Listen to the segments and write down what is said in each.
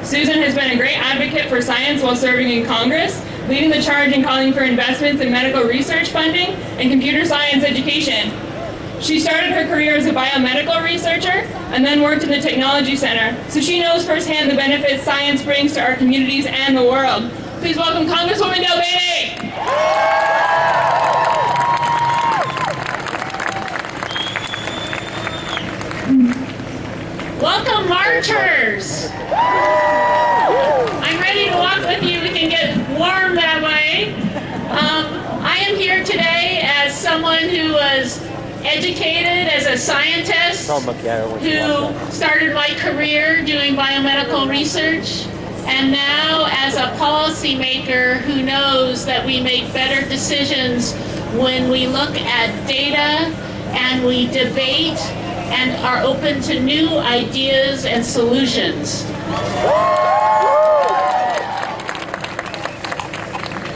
Suzan has been a great advocate for science while serving in Congress, leading the charge in calling for investments in medical research funding and computer science education. She started her career as a biomedical researcher and then worked in the Technology Center, so she knows firsthand the benefits science brings to our communities and the world. Please welcome Congresswoman DelBene. Welcome, marchers. I'm ready to walk with you. We can get warm that way. I am here today as someone who was educated as a scientist, who started my career doing biomedical research, and now as a policymaker who knows that we make better decisions when we look at data and we debate and are open to new ideas and solutions.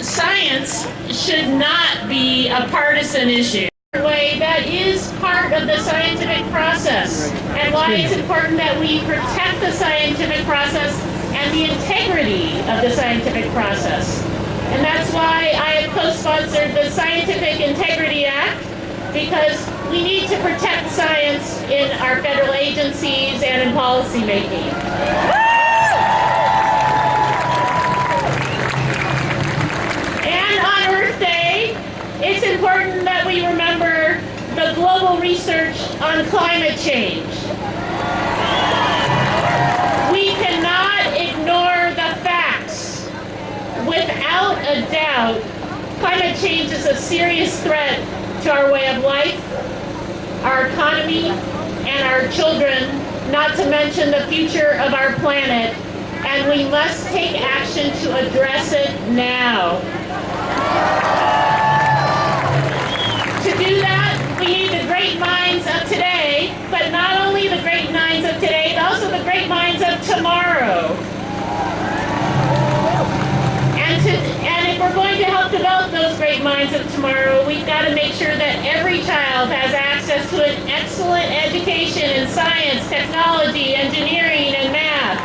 Science should not be a partisan issue. That is part of the scientific process, and why it's important that we protect the scientific process and the integrity of the scientific process. And that's why I have co-sponsored the Scientific Integrity Act, because we need to protect science in our federal agencies and in policy making. And on Earth Day, it's important that we remember the global research on climate change. We cannot ignore the facts. Without a doubt, climate change is a serious threat to our way of life, our economy, and our children, not to mention the future of our planet, and we must take action to address it now. To do that, we need the great minds of today, but not only the great minds of today, but also the great minds of tomorrow. And if we're going to help develop those great minds of tomorrow, we've got to make sure that every child has access to an excellent education in science, technology, engineering, and math.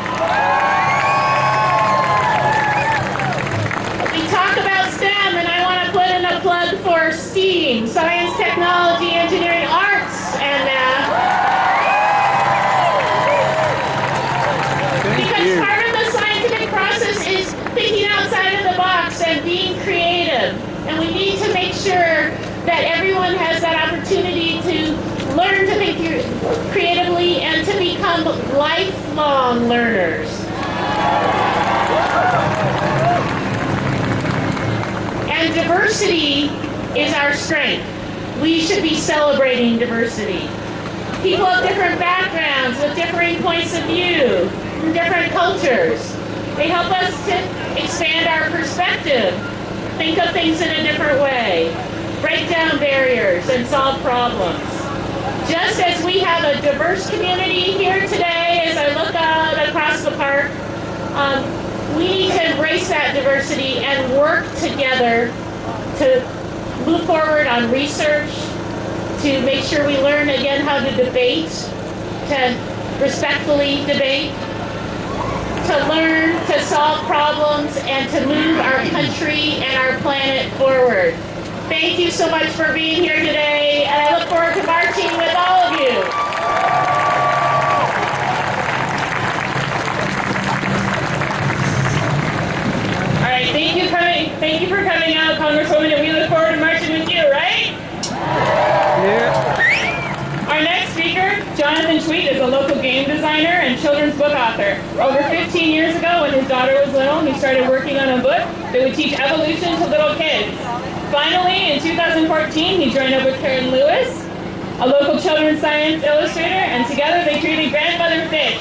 We talk about STEM, and I want to put in a plug for STEAM, science, technology, engineering, arts, and math. Because part of the scientific process is thinking outside of the box and being creative. And we need to make sure that everyone has that opportunity to learn to think creatively and to become lifelong learners. And diversity is our strength. We should be celebrating diversity. People of different backgrounds, with differing points of view, from different cultures. They help us to expand our perspective, think of things in a different way, break down barriers, and solve problems. Just as we have a diverse community here today, as I look out across the park, we need to embrace that diversity and work together to move forward on research, to make sure we learn again how to debate, to respectfully debate, to learn to solve problems, and to move our country and our planet forward. Thank you so much for being here today, and I look forward to marching with all of you. All right, thank you for coming out, Congresswoman, and we look forward to marching with you, right? Yeah. Our next speaker, Jonathan Sweet, is a local game designer and children's book author. Over 15 years ago, when his daughter was little, he started working on a book that would teach evolution to little kids. Finally, in 2014, he joined up with Karen Lewis, a local children's science illustrator, and together they created Grandmother Fish.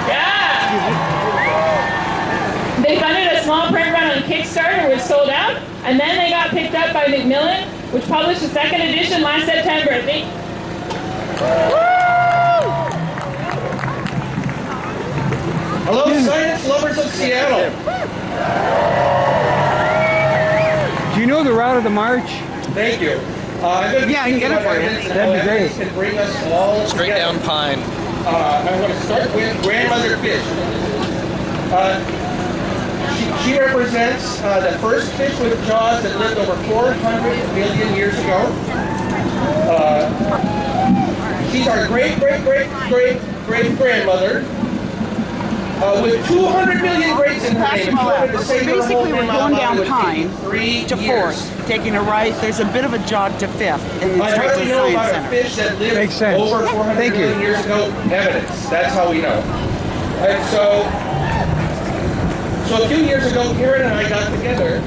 Yeah! They funded a small print run on Kickstarter, which sold out, and then they got picked up by Macmillan, which published the second edition last September. Hello, science lovers of Seattle. Do you know the route of the march? Thank you. Yeah, I can get it for you. That'd be great. Can bring us all straight together. down Pine. I'm going to start with Grandmother Fish. She represents the first fish with jaws that lived over 400 million years ago. She's our great-great-great-great-great-grandmother. With 200 million grapes in her name. If you wanted to say her whole Basically, we're grandma, going down it would Pine take 3 to years. 4th, taking a right. There's a bit of a jog to 5th, and it's I straight already to know Science about a Center. fish that lived Makes sense. over 400 Thank you. million years ago. Evidence. That's how we know. And so a few years ago, Karen and I got together,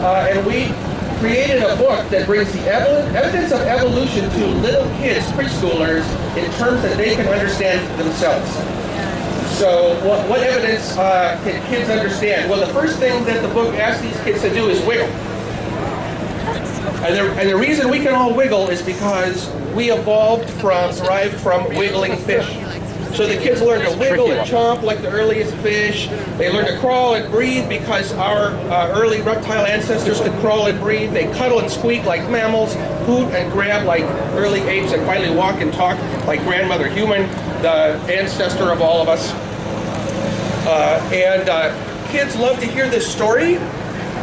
and we created a book that brings the evidence of evolution to little kids, preschoolers, in terms that they can understand themselves. So what evidence can kids understand? Well, the first thing that the book asks these kids to do is wiggle. And the reason we can all wiggle is because we derived from wiggling fish. So the kids learn to wiggle and chomp like the earliest fish. They learn to crawl and breathe because our early reptile ancestors could crawl and breathe. They cuddle and squeak like mammals, hoot and grab like early apes, and finally walk and talk like grandmother human, the ancestor of all of us. Kids love to hear this story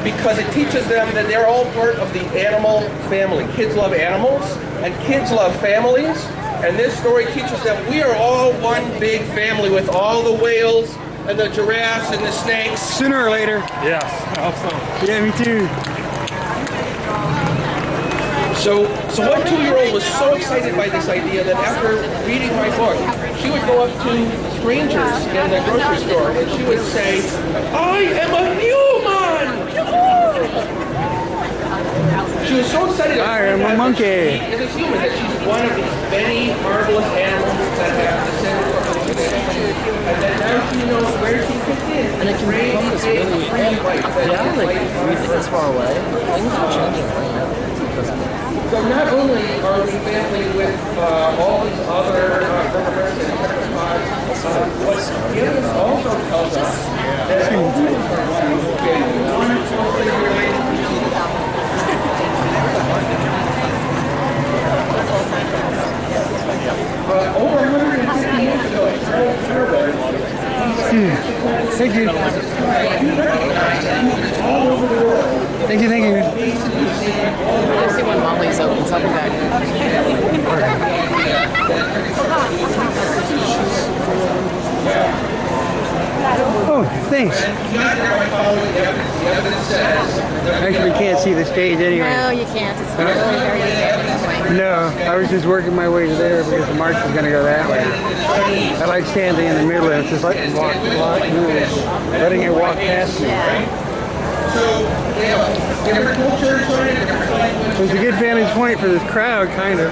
because it teaches them that they're all part of the animal family. Kids love animals, and kids love families. And this story teaches them we are all one big family with all the whales and the giraffes and the snakes. Sooner or later. Yes, I hope so. Yeah, me too. So one 2-year-old was so excited by this idea that after reading my book, she would go up to strangers in the grocery store and she would say, "I am a human!" She was so excited. I am a monkey. She is a human, that she's one of these many marvelous animals that have descended from the fish. And then now she knows where she fits in. And it can become this really, yeah, like we think it's far away. Things are changing right now. So not only are we family with all these other vertebrates and tetrapods, what the evidence also tells us that all humans are one closely related species. Over 150 years ago, Thank you. Thank you, thank you. Let's see when Molly's opens. I'll be back. Oh, thanks. Actually, we can't see the stage anyway. No, you can't. It's really very different. No, I was just working my way to there because the march is going to go that way. I like standing in the middle and just letting it walk past me. So it's a good vantage point for this crowd, kind of.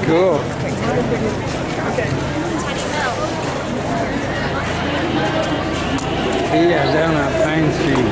Cool. Yeah, down on Pine Street.